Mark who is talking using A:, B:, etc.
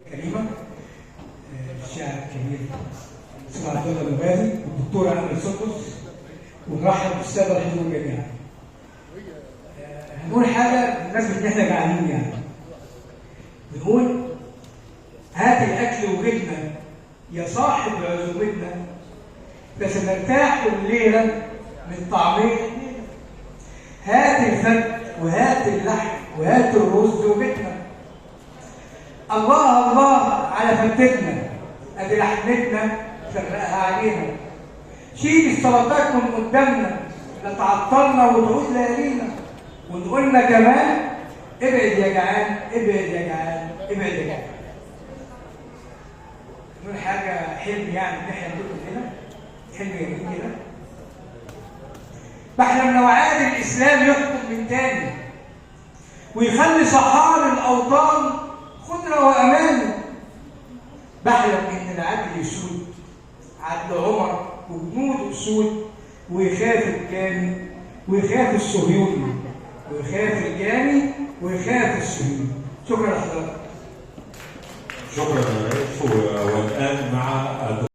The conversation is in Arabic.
A: كريمة الشاعر الكبير أستاذ عبد الله الغازي والدكتور أحمد سقط، ونرحب بالسادة الحضور جميعا. هنقول حاجة بمناسبة إن إحنا جعانين يعني. بنقول هات الأكل وجبنا يا صاحب عزومتنا، فسنرتاح الليلة من طعمية الليلة. هات الفك وهات اللحم وهات الرز وجبنا. الله الله على فتتنا، ادي لحمتنا فرقها علينا. شيل السلطات من قدامنا لا تعطلنا وتعود ليالينا. ونقولنا كمان ابعد يا جعان ابعد يا جعان ابعد يا جعان. نقول حاجه حلم يعني ان احنا نقول كده، حلم جميل كده. بحلم لو عاد الاسلام يحكم من تاني ويخلي صحاري الاوطان خضرة وأمان. بحلم إن العدل يسود، عدل عمر وجنود أسود، ويخاف الجاني ويخاف الصهيوني، ويخاف الجاني ويخاف الصهيوني. شكرا لحضرتك.
B: شكرا يا ريس.